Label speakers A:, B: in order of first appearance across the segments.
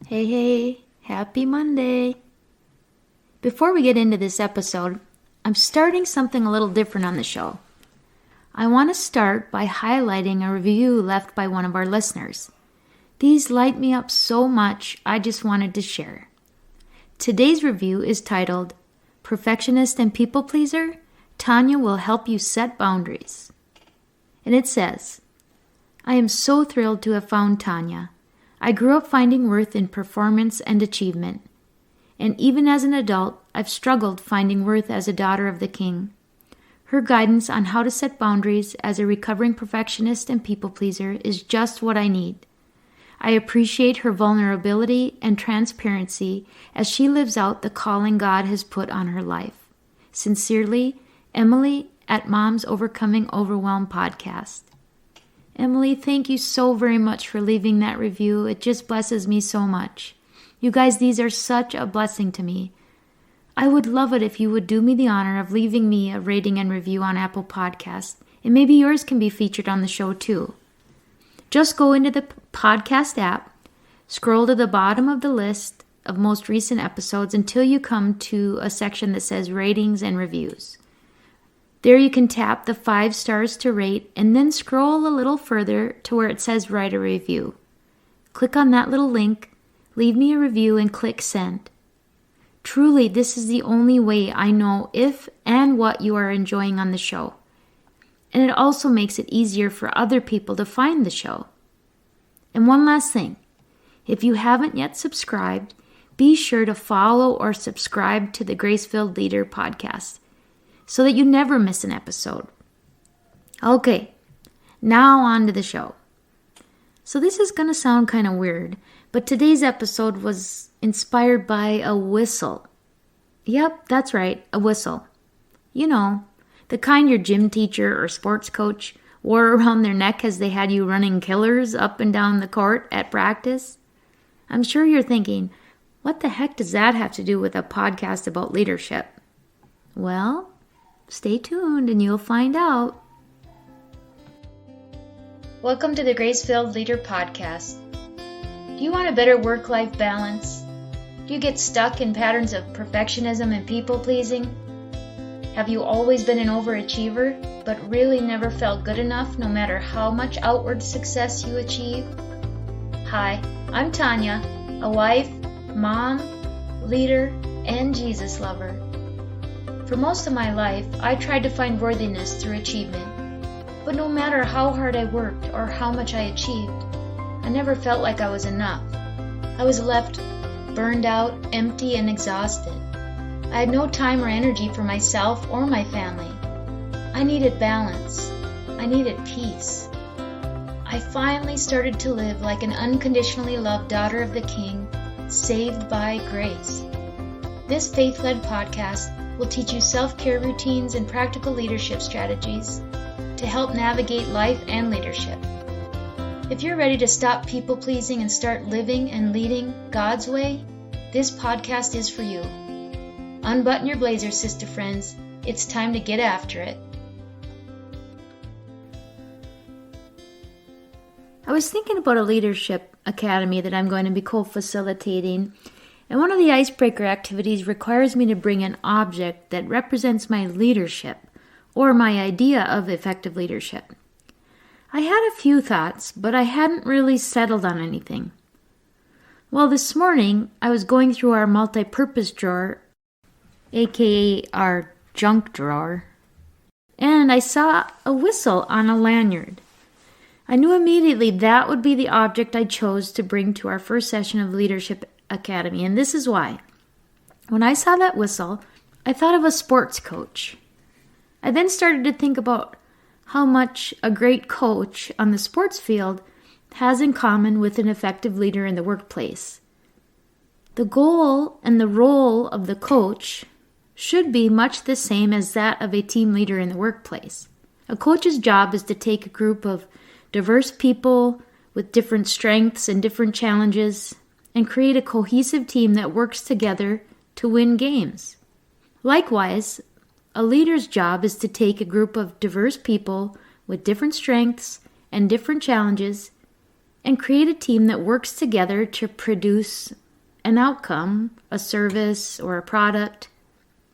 A: Hey, happy Monday. Before we get into this episode, I'm starting something a little different on the show. I want to start by highlighting a review left by one of our listeners. These light me up so much, I just wanted to share. Today's review is titled, Perfectionist and People Pleaser, Tanya will help you set boundaries. And it says, I am so thrilled to have found Tanya. I grew up finding worth in performance and achievement. And even as an adult, I've struggled finding worth as a daughter of the King. Her guidance on how to set boundaries as a recovering perfectionist and people pleaser is just what I need. I appreciate her vulnerability and transparency as she lives out the calling God has put on her life. Sincerely, Emily at Mom's Overcoming Overwhelm podcast. Emily, thank you so very much for leaving that review. It just blesses me so much. You guys, these are such a blessing to me. I would love it if you would do me the honor of leaving me a rating and review on Apple Podcasts, and maybe yours can be featured on the show too. Just go into the podcast app, scroll to the bottom of the list of most recent episodes until you come to a section that says ratings and reviews. There you can tap the 5 stars to rate and then scroll a little further to where it says write a review. Click on that little link, leave me a review, and click send. Truly, this is the only way I know if and what you are enjoying on the show. And it also makes it easier for other people to find the show. And one last thing, if you haven't yet subscribed, be sure to follow or subscribe to the Grace-Filled Leader podcast so that you never miss an episode. Okay, now on to the show. So this is going to sound kind of weird, but today's episode was inspired by a whistle. Yep, that's right, a whistle. You know, the kind your gym teacher or sports coach wore around their neck as they had you running killers up and down the court at practice. I'm sure you're thinking, what the heck does that have to do with a podcast about leadership? Well, stay tuned and you'll find out. Welcome to the Grace-Filled Leader podcast. Do you want a better work-life balance? Do you get stuck in patterns of perfectionism and people-pleasing? Have you always been an overachiever, but really never felt good enough no matter how much outward success you achieve? Hi, I'm Tanya, a wife, mom, leader, and Jesus lover. For most of my life, I tried to find worthiness through achievement. But no matter how hard I worked or how much I achieved, I never felt like I was enough. I was left burned out, empty, and exhausted. I had no time or energy for myself or my family. I needed balance. I needed peace. I finally started to live like an unconditionally loved daughter of the King, saved by grace. This faith-led podcast will teach you self-care routines and practical leadership strategies to help navigate life and leadership. If you're ready to stop people-pleasing and start living and leading God's way, this podcast is for you. Unbutton your blazers, sister friends. It's time to get after it. I was thinking about a leadership academy that I'm going to be co-facilitating, and one of the icebreaker activities requires me to bring an object that represents my leadership or my idea of effective leadership. I had a few thoughts, but I hadn't really settled on anything. Well, this morning I was going through our multipurpose drawer, aka our junk drawer, and I saw a whistle on a lanyard. I knew immediately that would be the object I chose to bring to our first session of Leadership Academy, and this is why. When I saw that whistle, I thought of a sports coach. I then started to think about how much a great coach on the sports field has in common with an effective leader in the workplace. The goal and the role of the coach should be much the same as that of a team leader in the workplace. A coach's job is to take a group of diverse people with different strengths and different challenges and create a cohesive team that works together to win games. Likewise, a leader's job is to take a group of diverse people with different strengths and different challenges and create a team that works together to produce an outcome, a service, or a product.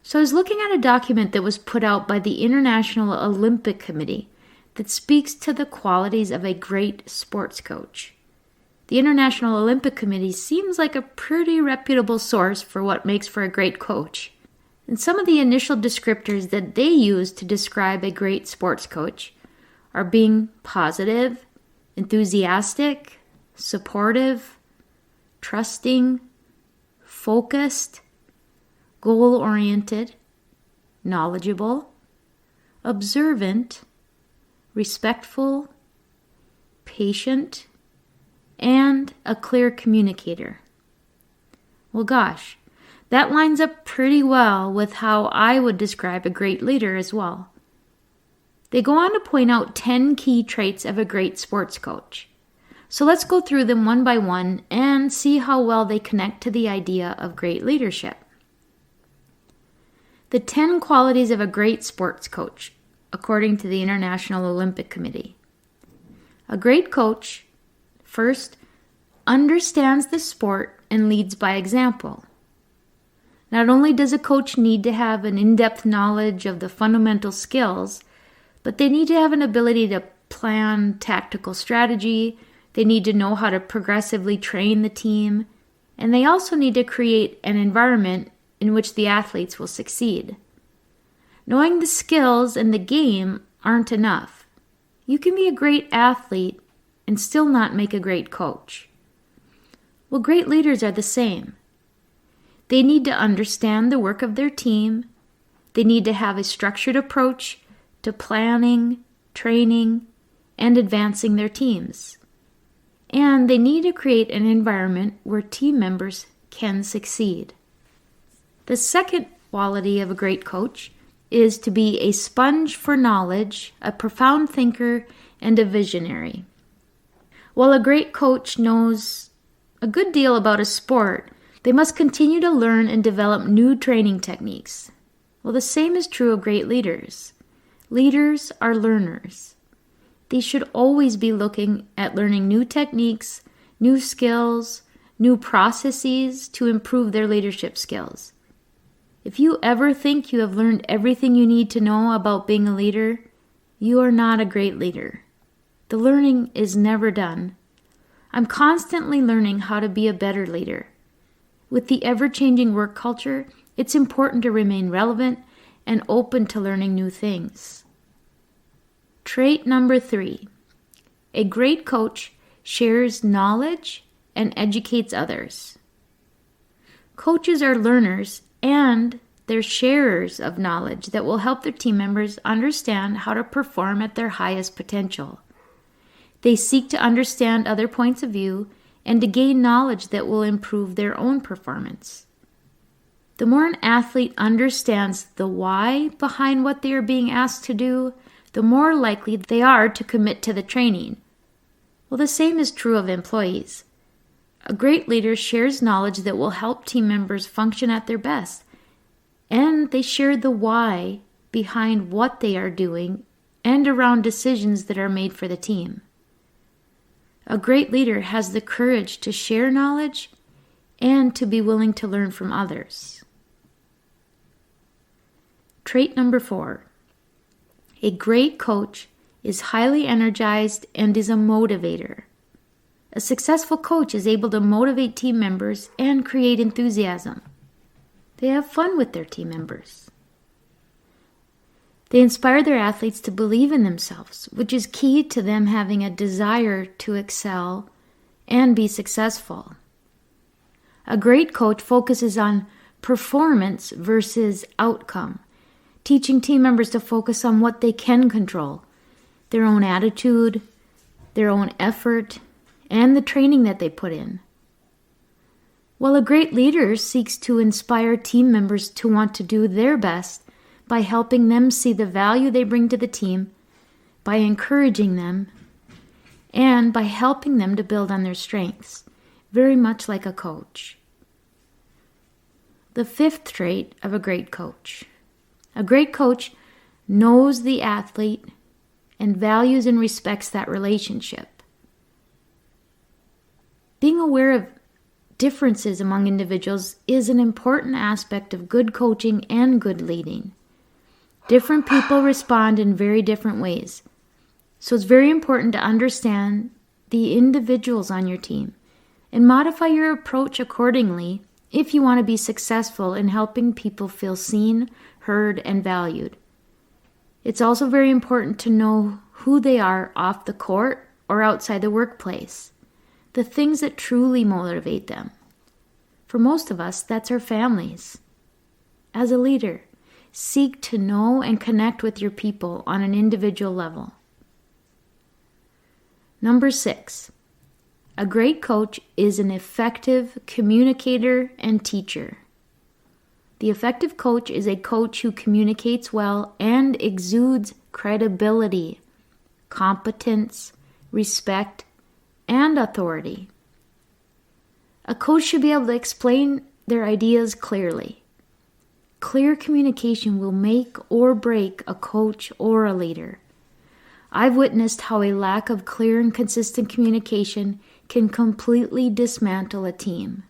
A: So I was looking at a document that was put out by the International Olympic Committee that speaks to the qualities of a great sports coach. The International Olympic Committee seems like a pretty reputable source for what makes for a great coach. And some of the initial descriptors that they use to describe a great sports coach are being positive, enthusiastic, supportive, trusting, focused, goal-oriented, knowledgeable, observant, respectful, patient, and a clear communicator. Well, gosh, that lines up pretty well with how I would describe a great leader as well. They go on to point out 10 key traits of a great sports coach. So let's go through them one by one and see how well they connect to the idea of great leadership. The 10 qualities of a great sports coach, according to the International Olympic Committee. A great coach, first, understands the sport and leads by example. Not only does a coach need to have an in-depth knowledge of the fundamental skills, but they need to have an ability to plan tactical strategy, they need to know how to progressively train the team, and they also need to create an environment in which the athletes will succeed. Knowing the skills and the game aren't enough. You can be a great athlete and still not make a great coach. Well, great leaders are the same. They need to understand the work of their team. They need to have a structured approach to planning, training, and advancing their teams. And they need to create an environment where team members can succeed. The second quality of a great coach is to be a sponge for knowledge, a profound thinker, and a visionary. While a great coach knows a good deal about a sport, they must continue to learn and develop new training techniques. Well, the same is true of great leaders. Leaders are learners. They should always be looking at learning new techniques, new skills, new processes to improve their leadership skills. If you ever think you have learned everything you need to know about being a leader, you are not a great leader. The learning is never done. I'm constantly learning how to be a better leader. With the ever-changing work culture, it's important to remain relevant and open to learning new things. Trait number 3. A great coach shares knowledge and educates others. Coaches are learners and they're sharers of knowledge that will help their team members understand how to perform at their highest potential. They seek to understand other points of view and to gain knowledge that will improve their own performance. The more an athlete understands the why behind what they are being asked to do, the more likely they are to commit to the training. Well, the same is true of employees. A great leader shares knowledge that will help team members function at their best, and they share the why behind what they are doing and around decisions that are made for the team. A great leader has the courage to share knowledge and to be willing to learn from others. Trait number 4. A great coach is highly energized and is a motivator. A successful coach is able to motivate team members and create enthusiasm. They have fun with their team members. They inspire their athletes to believe in themselves, which is key to them having a desire to excel and be successful. A great coach focuses on performance versus outcome, teaching team members to focus on what they can control, their own attitude, their own effort, and the training that they put in. While a great leader seeks to inspire team members to want to do their best by helping them see the value they bring to the team, by encouraging them, and by helping them to build on their strengths, very much like a coach. The 5th trait of a great coach. A great coach knows the athlete and values and respects that relationship. Being aware of differences among individuals is an important aspect of good coaching and good leading. Different people respond in very different ways. So it's very important to understand the individuals on your team and modify your approach accordingly if you want to be successful in helping people feel seen, heard, and valued. It's also very important to know who they are off the court or outside the workplace, the things that truly motivate them. For most of us, that's our families. As a leader, seek to know and connect with your people on an individual level. Number 6, a great coach is an effective communicator and teacher. The effective coach is a coach who communicates well and exudes credibility, competence, respect, and authority. A coach should be able to explain their ideas clearly. Clear communication will make or break a coach or a leader. I've witnessed how a lack of clear and consistent communication can completely dismantle a team.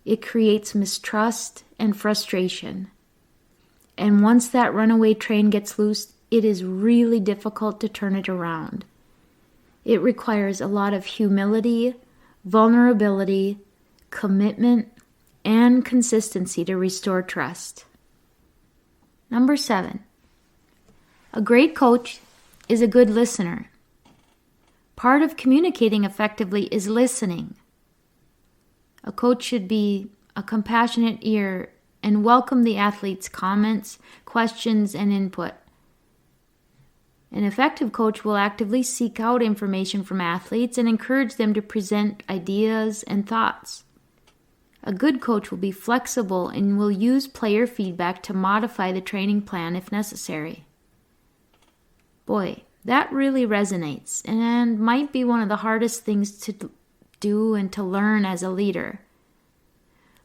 A: It creates mistrust and frustration. And once that runaway train gets loose, it is really difficult to turn it around. It requires a lot of humility, vulnerability, commitment, and consistency to restore trust. Number 7, a great coach is a good listener. Part of communicating effectively is listening. A coach should be a compassionate ear and welcome the athlete's comments, questions, and input. An effective coach will actively seek out information from athletes and encourage them to present ideas and thoughts. A good coach will be flexible and will use player feedback to modify the training plan if necessary. Boy, that really resonates and might be one of the hardest things to do and to learn as a leader.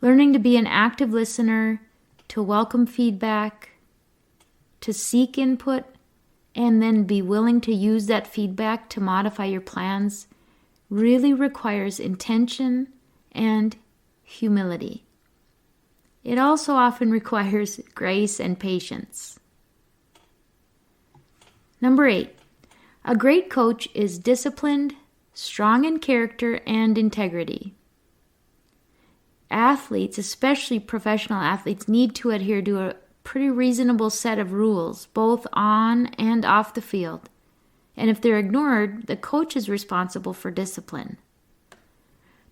A: Learning to be an active listener, to welcome feedback, to seek input, and then be willing to use that feedback to modify your plans really requires intention and humility. It also often requires grace and patience. Number 8, a great coach is disciplined, strong in character and integrity. Athletes, especially professional athletes, need to adhere to a pretty reasonable set of rules, both on and off the field. And if they're ignored, the coach is responsible for discipline.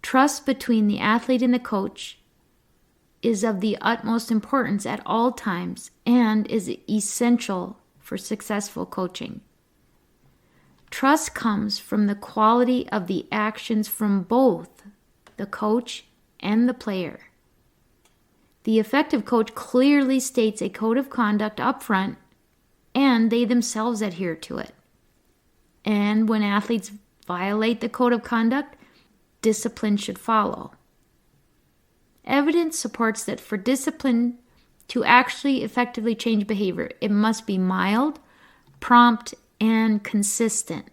A: Trust between the athlete and the coach is of the utmost importance at all times and is essential for successful coaching. Trust comes from the quality of the actions from both the coach and the player. The effective coach clearly states a code of conduct up front, and they themselves adhere to it. And when athletes violate the code of conduct, discipline should follow. Evidence supports that for discipline to actually effectively change behavior, it must be mild, prompt, and consistent.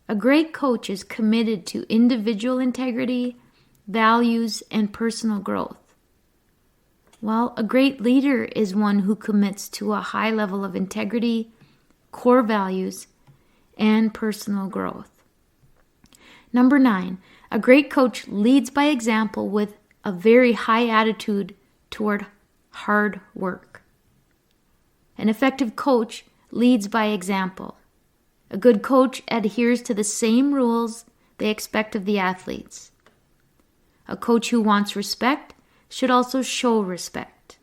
A: A great coach is committed to individual integrity, values, and personal growth. While a great leader is one who commits to a high level of integrity, core values, and personal growth. Number 9, a great coach leads by example with a very high attitude toward hard work. An effective coach leads by example. A good coach adheres to the same rules they expect of the athletes. A coach who wants respect should also show respect.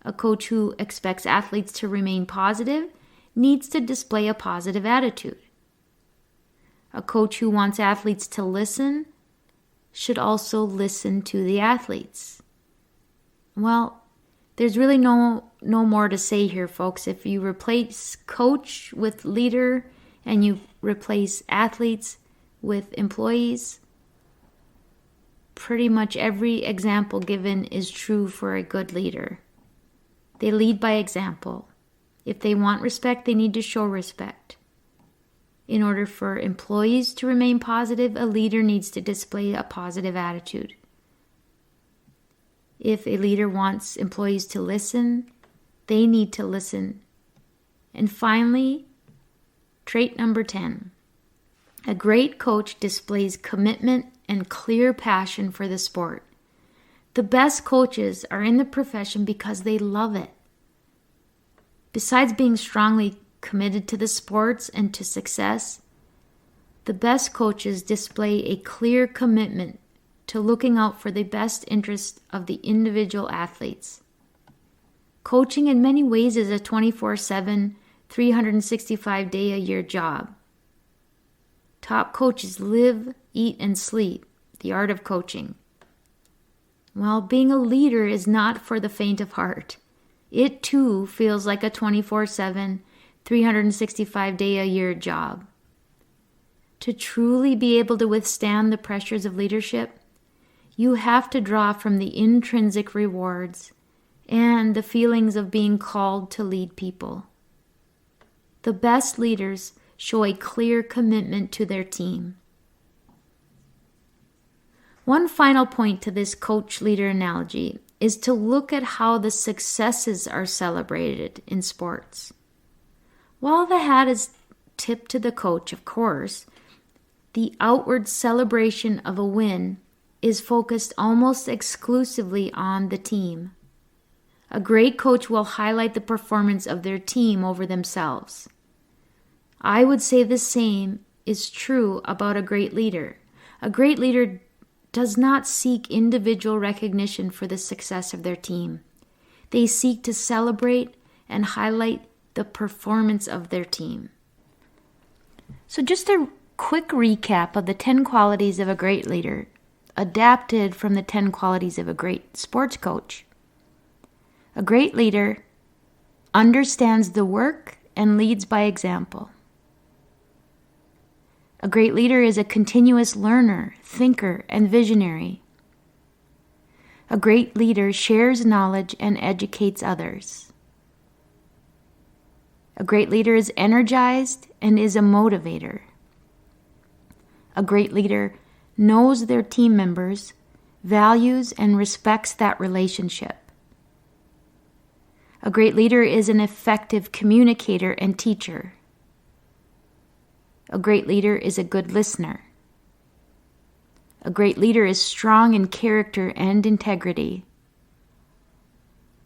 A: A coach who expects athletes to remain positive needs to display a positive attitude. A coach who wants athletes to listen should also listen to the athletes. Well, there's really no more to say here, folks. If you replace coach with leader and you replace athletes with employees, pretty much every example given is true for a good leader. They lead by example. If they want respect, they need to show respect. In order for employees to remain positive, a leader needs to display a positive attitude. If a leader wants employees to listen, they need to listen. And finally, trait number 10. A great coach displays commitment and clear passion for the sport. The best coaches are in the profession because they love it. Besides being strongly committed to the sports and to success, the best coaches display a clear commitment to looking out for the best interest of the individual athletes. Coaching in many ways is a 24/7, 365-day-a-year job. Top coaches live, eat, and sleep the art of coaching. Well, being a leader is not for the faint of heart. It too feels like a 24/7, 365-day-a-year job. To truly be able to withstand the pressures of leadership, you have to draw from the intrinsic rewards and the feelings of being called to lead people. The best leaders show a clear commitment to their team. One final point to this coach-leader analogy is to look at how the successes are celebrated in sports. While the hat is tipped to the coach, of course, the outward celebration of a win is focused almost exclusively on the team. A great coach will highlight the performance of their team over themselves. I would say the same is true about a great leader. A great leader does not seek individual recognition for the success of their team. They seek to celebrate and highlight the performance of their team. So just a quick recap of the 10 qualities of a great leader, adapted from the 10 qualities of a great sports coach. A great leader understands the work and leads by example. A great leader is a continuous learner, thinker, and visionary. A great leader shares knowledge and educates others. A great leader is energized and is a motivator. A great leader knows their team members, values and respects that relationship. A great leader is an effective communicator and teacher. A great leader is a good listener. A great leader is strong in character and integrity.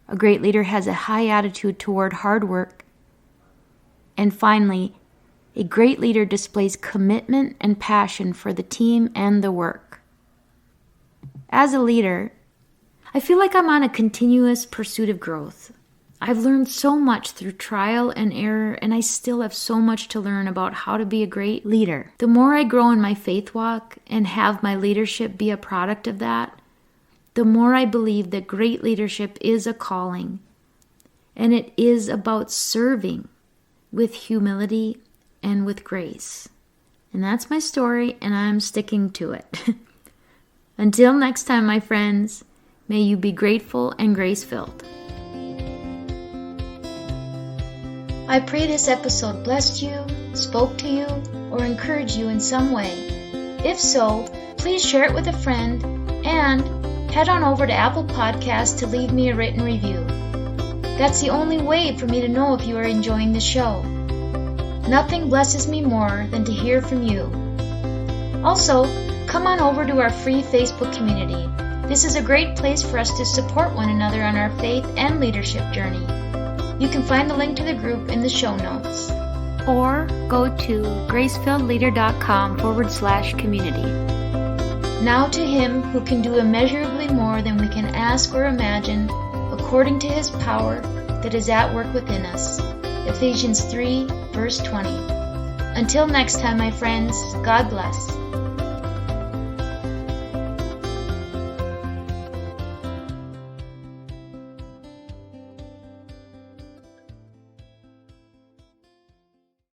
A: A great leader has a high attitude toward hard work. And finally, a great leader displays commitment and passion for the team and the work. As a leader, I feel like I'm on a continuous pursuit of growth. I've learned so much through trial and error, and I still have so much to learn about how to be a great leader. The more I grow in my faith walk and have my leadership be a product of that, the more I believe that great leadership is a calling, and it is about serving with humility and with grace. And that's my story, and I'm sticking to it. Until next time, my friends, may you be grateful and grace-filled. I pray this episode blessed you, spoke to you, or encouraged you in some way. If so, please share it with a friend and head on over to Apple Podcasts to leave me a written review. That's the only way for me to know if you are enjoying the show. Nothing blesses me more than to hear from you. Also, come on over to our free Facebook community. This is a great place for us to support one another on our faith and leadership journey. You can find the link to the group in the show notes. Or go to gracefilledleader.com/community. Now to Him who can do immeasurably more than we can ask or imagine, according to His power that is at work within us. Ephesians 3, verse 20. Until next time, my friends, God bless.